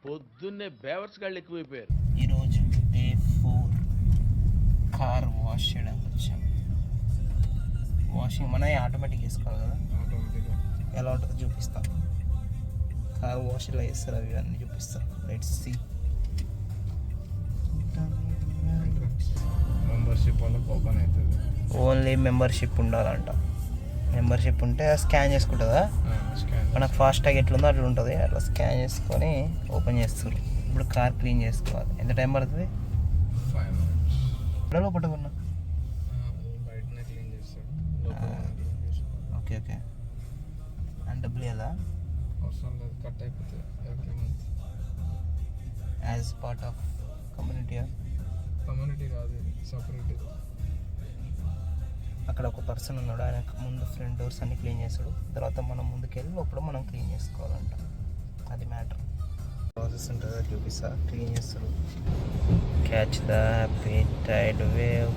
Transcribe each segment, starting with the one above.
పొద్దున్నే బేవర్స్ గాళ్ళు ఎక్కువైపోయారు. ఈరోజు డే 4 కార్ వాష్ చేయడానికి వచ్చాం. వాషింగ్ మన ఆటోమేటిక్ వేసుకోవాలి కదా, ఆటోమేటిక్గా ఎలా ఉంటుందో చూపిస్తా. కార్ వాష్ ఎలా చేస్తారు అవి అన్నీ చూపిస్తా. Let's see. మెంబర్షిప్ వాళ్ళకి ఓపెన్ అవుతుంది. ఓన్లీ మెంబర్షిప్ ఉండాలంట. మెంబర్షిప్ ఉంటే స్కాన్ చేసుకుంటుందా, మనకు ఫాస్టాగ్ ఎట్లుందో అట్లా ఉంటుంది. అట్లా స్కాన్ చేసుకొని ఓపెన్ చేస్తారు. ఇప్పుడు కార్ క్లీన్ చేసుకోవాలి. ఎంత టైం పడుతుంది? 5 minutes. ఇప్పుడు లోపల ఉన్నా బయటనే క్లీన్ చేస్తాడు. Okay okay. అండ్ డబ్బులు ఎలా అవసరం లేదు, కట్ అయిపోతుంది every month. As part of community కాదు, సపరేట్. అక్కడ ఒక పర్సన్ ఉన్నాడు, ఆయన ముందు ఫ్రంట్ డోర్స్ అన్ని క్లీన్ చేస్తాడు. తర్వాత మనం ముందుకెళ్ళి లోపల మనం క్లీన్ చేసుకోవాలంట. అది మ్యాటర్. ప్రాసెస్ ఉంటుంది, అది చూపిస్తా. క్లీన్ చేస్తాడు. Catch the happy Tide wave.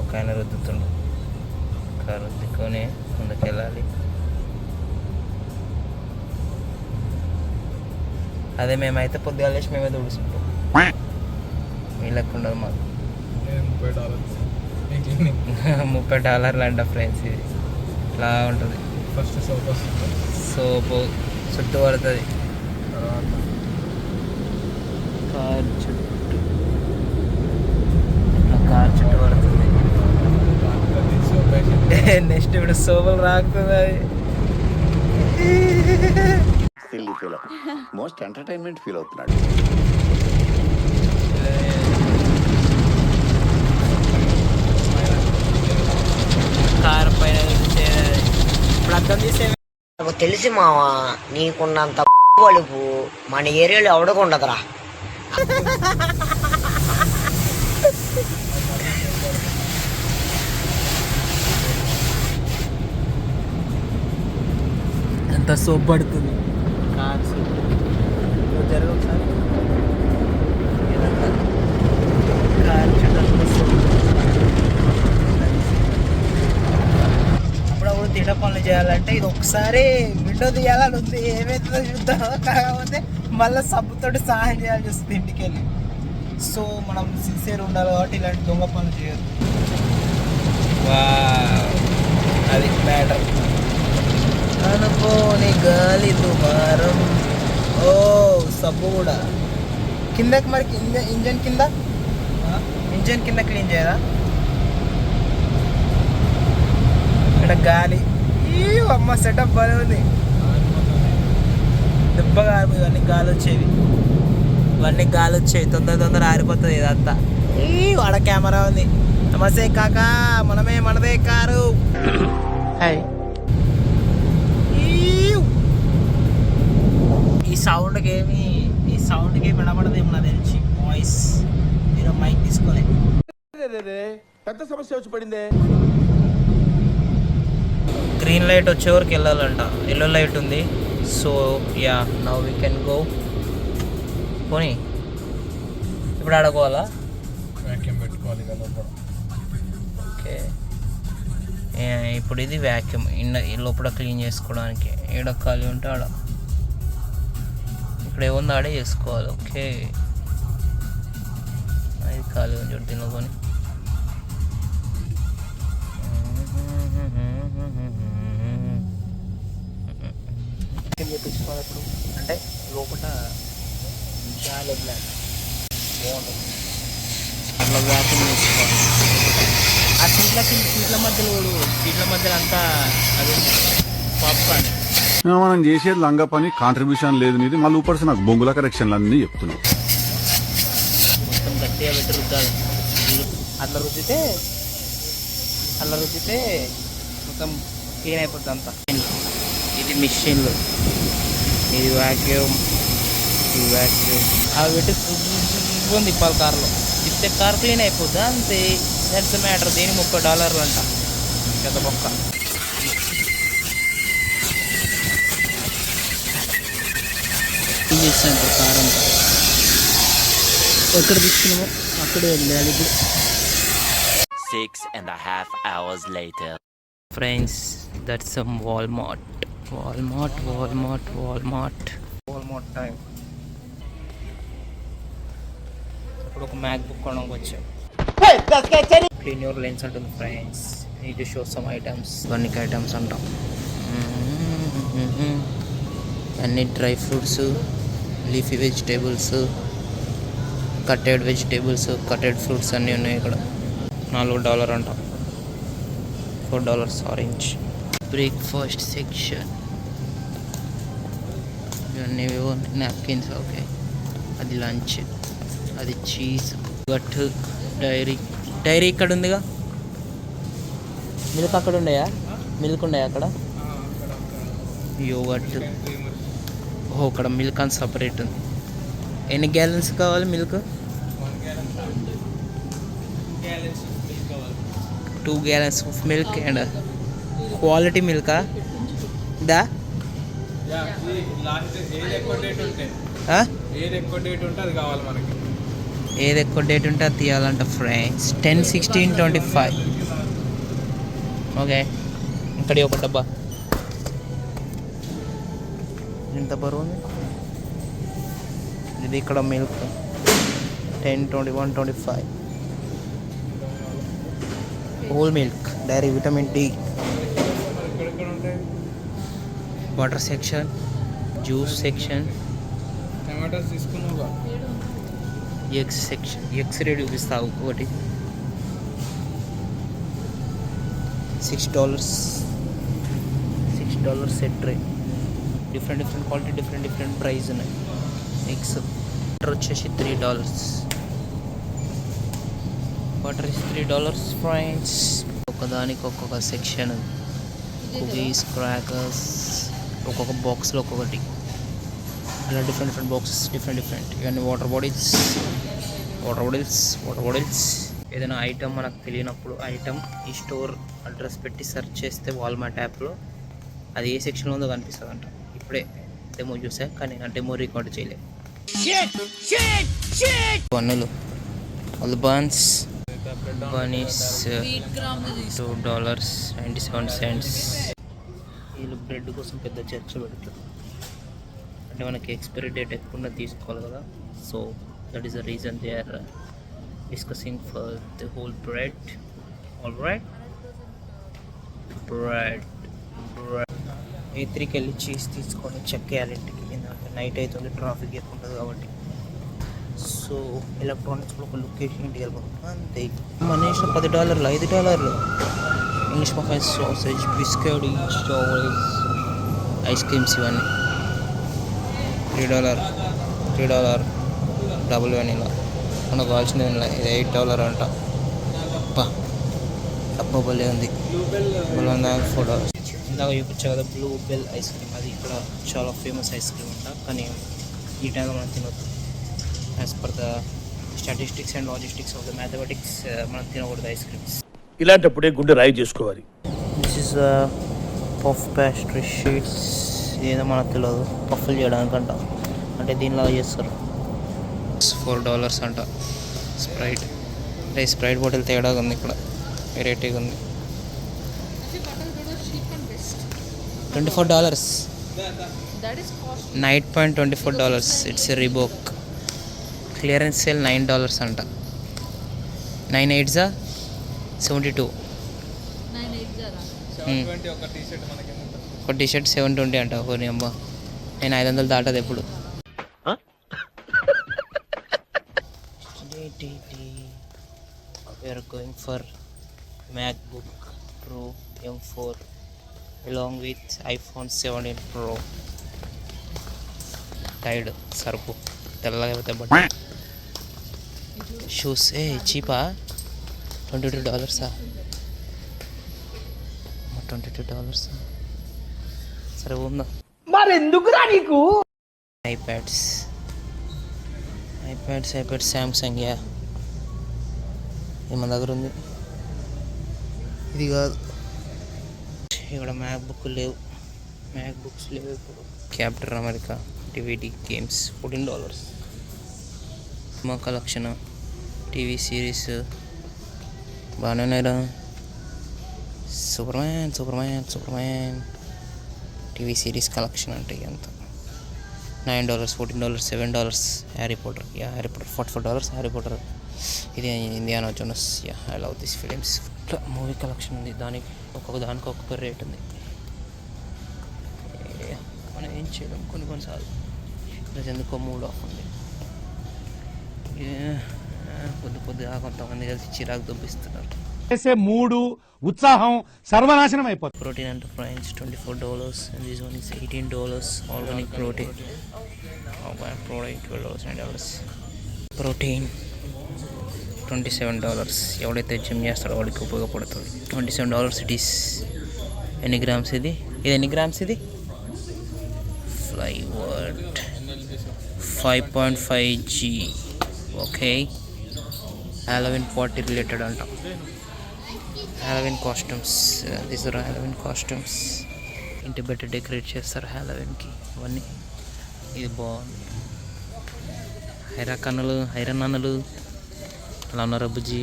ఒక ఆయన రుద్దుతుండు. రుద్దుకొని ముందుకెళ్ళాలి. అదే మేమైతే పొద్దుగా లేచి మేమే తుడుచుకుంటాం. వీళ్ళకు ఉండదు మాకు. $30 అంట ఫ్రెండ్స్. ఇది ఇట్లా ఉంటుంది. ఫస్ట్ సోప్ వస్తుంది, సోపు చుట్టూ పడుతుంది. కార్ చుట్టూ పడుతుంది. నెక్స్ట్ ఇప్పుడు సోపులు రాకుతుంది. అది మోస్ట్ ఎంటర్టైన్మెంట్ ఫీల్ అవుతున్నాడు. కార్ పైన ఇప్పుడు అర్థం చేసే తెలిసి మావా, నీకున్నంత వలుపు మన ఏరియాలో ఎవడకుండదురా. ఎంత సోప్ పడుతుంది కార్ జరుగు ఒకసారి. కార్ అప్పుడప్పుడు తిడ పనులు చేయాలంటే ఇది ఒకసారి విండో తీయాలని ఉంది. ఏమైతుందో చూద్దాం. కాకపోతే మళ్ళీ సబ్బుతోటి సహాయం చేయాల్సి వస్తుంది ఇంటికి వెళ్ళి. సో మనం సిన్సియర్ ఉండాలి కాబట్టి ఇలాంటి దొంగ పనులు చేయొద్దు. అది మ్యాటర్. అనుకోని గాలి దుమారం. ఓ సబ్బు కూడా కిందకి. మరి ఇంజన్ కింద క్లీన్ చేయరా? ఇక్కడ గాలి. ఈ అమ్మ సెటప్ బాగా ఉంది. దెబ్బగా ఇవన్నీ గాలి వచ్చేవి. తొందర ఆరిపోతుంది ఇదంతా. ఈ వాడ కెమెరా ఉంది. నమస్తే కాకా, మనదే కారు. హాయ్. ఈ సౌండ్కి ఏమి వినపడదేమో నాకు తెలిసి వాయిస్. నేను మైక్ తీసుకోలే. పెద్ద సమస్య వచ్చి పడిందే. గ్రీన్ లైట్ వచ్చే వరకు వెళ్ళాలంట. ఎల్లో లైట్ ఉంది. So yeah, now we can go. పోనీ ఇప్పుడు ఆడుకోవాలా? వ్యాక్యూమ్ పెట్టుకోవాలి కదా. ఓకే, ఇప్పుడు ఇది వ్యాక్యూమ్. లోపల క్లీన్ చేసుకోవడానికి ఏడ ఖాళీ ఉంటే ఆడ, ఇక్కడ ఏముంది ఆడే చేసుకోవాలి. ఓకే, అది ఖాళీ ఉంది చూడు. తినకొని చేయించుకోవాలి. ఇప్పుడు అంటే లోపల గాలి వదిలేదు, బాగుంటుంది. అట్లా వ్యాక్యూమ్ చేసుకోవాలి. ఆ సీట్ల మధ్యలో అంతా అది పాప్కార్న్. మనం చేసేది లంగా పని, కాంట్రిబ్యూషన్ లేదు నీది. మళ్ళీ ఊపర్స్ నాకు బొంగుల కరెక్షన్లు అన్నీ చెప్తున్నావు. మొత్తం గట్టిగా పెట్టి రుద్దాలి. అట్లా రుద్దితే మొత్తం క్లీన్ అయిపోతుంది అంతా. ఇది మిషన్లు, ఇది వ్యాక్యూమ్. అవి పెట్టి తిప్పాలి కార్లో. తిప్పితే కార్ క్లీన్ అయిపోద్ది అంతే. That's the matter. దీని $30 అంట, పెద్ద బొక్క. చేస్తాను కార్ అంతా. ఎక్కడ తీసుకున్నామో అక్కడే వెళ్ళాలి. 6.5 hours later. Friends, that's some Walmart. More time. ఇప్పుడు ఒక మ్యాక్ బుక్ కొనడానికి వచ్చాం. క్లీన్ యువర్ లెన్స్ అంటుంది friends. Need to show some items. వన్నిక్ ఐటమ్స్ అంటాం. అన్ని dry fruits, leafy vegetables, cutted vegetables, cutted fruits అన్నీ ఉన్నాయి ఇక్కడ. $4 అంట. $4 ఆరెంజ్. బ్రేక్ఫాస్ట్ సెక్షన్ ఇవన్నీ నాప్కిన్స్. ఓకే, అది లంచ్, అది చీజ్, గట్, డైరీ ఇక్కడ ఉందిగా. మిల్క్ అక్కడ ఉన్నాయా? మిల్క్ ఉన్నాయా అక్కడ? యోగట్. ఓహో, ఇక్కడ మిల్క్ అని సపరేట్ ఉంది. ఎన్ని గ్యాలన్స్ కావాలి milk? 2 gallons of milk. And quality మిల్కా దా? ఏది ఎక్కువ డేట్ ఉంటే అది కావాలి మనకి. ఏది ఎక్కువ డేట్ ఉంటే అది తీయాలంట ఫ్రెండ్స్. 10, 16, 25. ఓకే, ఇక్కడ ఒక డబ్బా. ఎంత బరువు ఉంది ఇది? ఇక్కడ milk 10, 21, 25. Whole milk, dairy, vitamin D. ఎక్కడెక్కడ ఉంటాయి? Water section, juice section, tomatoes తీసుకున్నావుగా. Eggs section. ఎగ్స్ రేట్ చూపిస్తావు ఒకటి $6. $6 సెట్ రే. డిఫరెంట్ క్వాలిటీ, డిఫరెంట్ ప్రైస్ ఉన్నాయి. ఎగ్స్ వాటర్ వచ్చేసి $3. Water is $3 friends. ఒకదానికి ఒక్కొక్క సెక్షన్. కుకీస్, క్రాకర్స్, ఒక్కొక్క బాక్స్లో ఒక్కొక్కటి. ఇలా డిఫరెంట్ బాక్సెస్, డిఫరెంట్. ఇవన్నీ వాటర్ బాటిల్స్. ఏదైనా ఐటమ్ మనకు తెలియనప్పుడు ఐటమ్ ఈ స్టోర్ అడ్రస్ పెట్టి సెర్చ్ చేస్తే వాల్మార్ట్ యాప్లో అది ఏ సెక్షన్లో ఉందో కనిపిస్తుంది అంట. ఇప్పుడే డెమో చూసా, కానీ నేను డెమో రికార్డ్ చేయలేదు. పన్నులు బన్స్ is $2.97. వీళ్ళు బ్రెడ్ కోసం పెద్ద చర్చ పెడతారు. అంటే మనకి ఎక్స్పైరీ డేట్ ఎక్కువ తీసుకోవాలి కదా. So that is the reason they are discussing for the whole bread. All right, bread A3కి వెళ్ళి చీజ్ తీసుకొని చెక్ చేయాలి ఇంటికి. ఎందుకంటే నైట్ అవుతుంది, ట్రాఫిక్ ఎక్కువ ఉంటుంది కాబట్టి. సో ఎలక్ట్రానిక్స్ కూడా ఒక లొకేషన్ ఇంటికి వెళ్ళిపోతాం అంతే. Manish $10, $5. English muffin, sausage, biscuit, chocolates, ice creams ఇవన్నీ $3. Double vanilla. మనకు కావాల్సింది ఇది $8 అంట. డబ్బా భలే ఉంది. $4. ఇందాక చూపించా కదా బ్లూ బెల్ ఐస్ క్రీమ్, అది ఇక్కడ చాలా ఫేమస్ ఐస్ క్రీమ్ అంట. కానీ ఈ టైంలో మనం తినొద్దు. As per the statistics and logistics of the mathematics మనం తినకూడదు ఐస్ క్రీమ్స్. ఇలాంటప్పుడే గుండె రాయి చేసుకోవాలి. This is puff pastry sheets. ఏదో మనకు తెలియదు, పఫ్లు చేయడానికంట. అంటే దీనిలాగా చేస్తారు. $4 అంట. స్ప్రైట్, అంటే స్ప్రైట్ బాటిల్ తేడాగా ఉంది ఇక్కడ, వెరైటీగా ఉంది. $24. $9.24. It's a Reebok. Clearance sale $9 అంట. 9 8s 72. ఒక టీషర్ట్ 720 అంట. కొన్ని అమ్మ, నేను 500 దాటది ఎప్పుడు. We're going for MacBook Pro M4 along with iPhone 17 Pro. Tide సరుకు తెల్లగా అయితే బట్ షూస్ చీపా $22. $22 సరే ఉందా మరి ఎందుకురా నీకు? IPads Samsung. యా, ఇది మన దగ్గర ఉంది. ఇది కాదు, ఇక్కడ మ్యాక్బుక్స్ లేవు ఇప్పుడు. Captain America DVD games $14. మా కలెక్షన్ టీవీ సిరీస్ బాగానే ఉన్నాయిరా. Superman TV series collection అంటే ఎంత $9, $14, $7 Harry Potter. Harry Potter $44 Harry Potter. ఇది Indiana Jones. I love this films. Movie collection ఉంది, దానికి ఒక్కొక్క రేట్ ఉంది. మనం ఏం చేయలేం కొన్నిసార్లు. ఈరోజు ఎందుకో మూడ్ ఆఫ్ ఉంది. పొద్దుగా కొంతమంది కలిసి చిరాకు దొబ్బిస్తున్నారు. చేసే మూడు ఉత్సాహం సర్వనాశనం అయిపోతుంది. Protein and friends $24 and this one is $18. Organic protein. Protein $12. Protein $27. ఎవడైతే జిమ్ చేస్తాడో వాడికి ఉపయోగపడుతుంది. $27 ఇట్ ఈస్. ఎన్ని గ్రామ్స్ ఇది? ఎన్ని గ్రామ్స్ ఇది? ఫ్లైవర్డ్ 5.5 g. Okay, Halloween party related అంట. Halloween costumes, these are Halloween costumes. ఇంటి బయట డెకరేట్ చేస్తారు హ్యాలోవిన్కి అవన్నీ. ఇది బాగుంది. హైరన్ అన్నలు అలా ఉన్నారు. బుజ్జి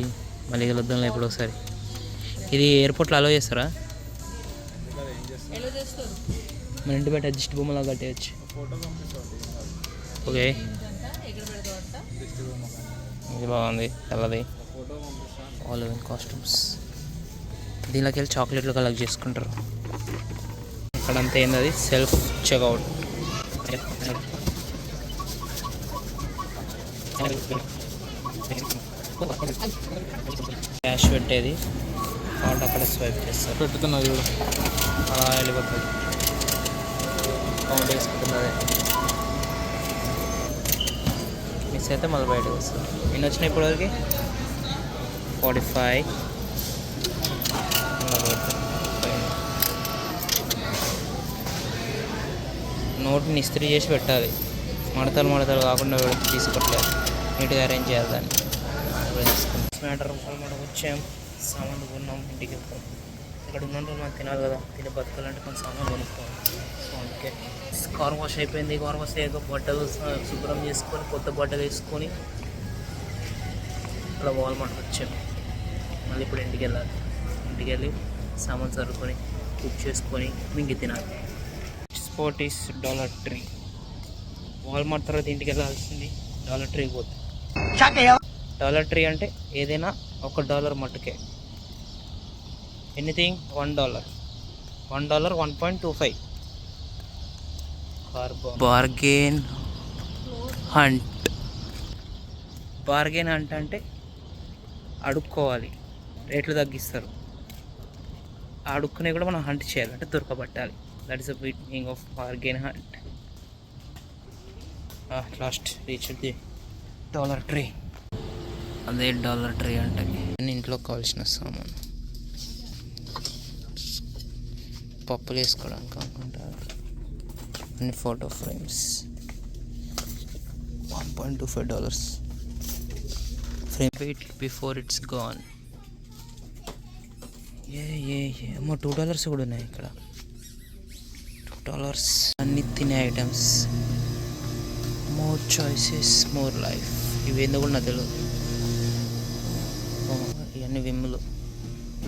మళ్ళీ కలుద్దాంలో ఎప్పుడు ఒకసారి. ఇది ఎయిర్పోర్ట్లో అలో చేస్తారా? మన ఇంటి బయట దిష్టి బొమ్మలా కట్టేయచ్చు. ఓకే, ఇది బాగుంది తెల్లది. Halloween costumes. దీనిలోకి వెళ్ళి చాక్లెట్లు కలెక్ట్ చేసుకుంటారు. ఇక్కడంతా ఏంది, అది సెల్ఫ్ చెక్అవుట్. క్యాష్ పెట్టేది, వాళ్ళు అక్కడ స్వైప్ చేస్తారు. పెట్టుతున్నా చూడు, అలా వెళ్ళిపోతుంది. కౌంట్ వేసుకుంటున్నది. మిస్ అయితే మళ్ళీ బయటకు వస్తుంది. ఎన్ని వచ్చినాయి ఇప్పటివరకు? 45. నోట్ని ఇస్త్రీ చేసి పెట్టాలి. మడతలు కాకుండా తీసుకోవట్లేదు. నీట్గా అరేంజ్ చేయాలి దాన్ని. మ్యాటర్ మనం వచ్చాం, సామాన్లు కొన్నాం, ఇంటికి వెళ్తాం. ఇక్కడ ఉన్న రోజు మనం తినాలి కదా, తిని బతకాలంటే కొంచెం సామాన్ కొనుక్కోవాలి. సో అందుకే కార్ వాష్ అయిపోయింది. కార్ వాష్ అయ్యాక బట్టలు శుభ్రం చేసుకొని కొత్త బట్టలు వేసుకొని అలా వాల్మార్ట్కి వచ్చాం. మళ్ళీ ఇప్పుడు ఇంటికి వెళ్ళాలి. ఇంటికి వెళ్ళి సామాన్ సరుకొని కుక్ చేసుకొని మింగి తినాలి. Spot is dollar tree. Walmart తర్వాత ఇంటికి వెళ్ళాల్సింది డాలర్ ట్రీ పోతుంది. డాలర్ ట్రీ అంటే ఏదైనా $1 మట్టుకే. Anything $1. $1 1.25. Bargain hunt. Bargain hunt అంటే అడుక్కోవాలి, రేట్లు తగ్గిస్తారు. అడుక్కునే కూడా మనం హంట్ చేయాలి, అంటే దొరకబట్టాలి. That is the meaning of bargain hunt. Last reach the Dollar Tree. అదే డాలర్ ట్రీ అంటే ఇంట్లో కావాల్సిన సామాన్. పప్పులు వేసుకోవడానికి అనుకుంటా. అన్ని photo frames $1.25. Frame wait before it's gone. అమ్మో $2 కూడా ఉన్నాయి ఇక్కడ. $2 అన్ని తినే items. More choices more life. ఇవి ఎందుకు కూడా నాకు తెలియదు. ఇవన్నీ విమ్ములు,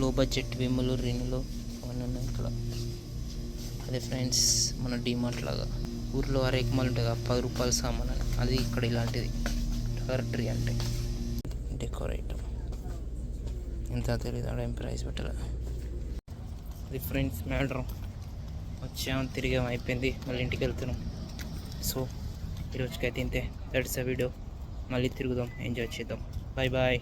లో బడ్జెట్ విమ్ములు, రిన్నులు అవన్నీ ఉన్నాయి ఇక్కడ. అదే ఫ్రెండ్స్ మన డిమార్ట్ లాగా ఊర్లో అరేకమాలు ఉంటుంది కదా, $10 సామాన్ అని. అది ఇక్కడ ఇలాంటిది డాలర్ ట్రీ అంటే. డెకరేటర్ ఎంత తెలియదు, ఆడ ఏం ప్రైస్ పెట్టాలి. అది ఫ్రెండ్స్ మ్యాటర్. వచ్చాము, తిరిగాం, అయిపోయింది. మళ్ళీ ఇంటికి వెళ్తున్నాం. సో ఈరోజుకైతే ఇంతే. That's a video. మళ్ళీ తిరుగుదాం, ఎంజాయ్ చేద్దాం. Bye bye.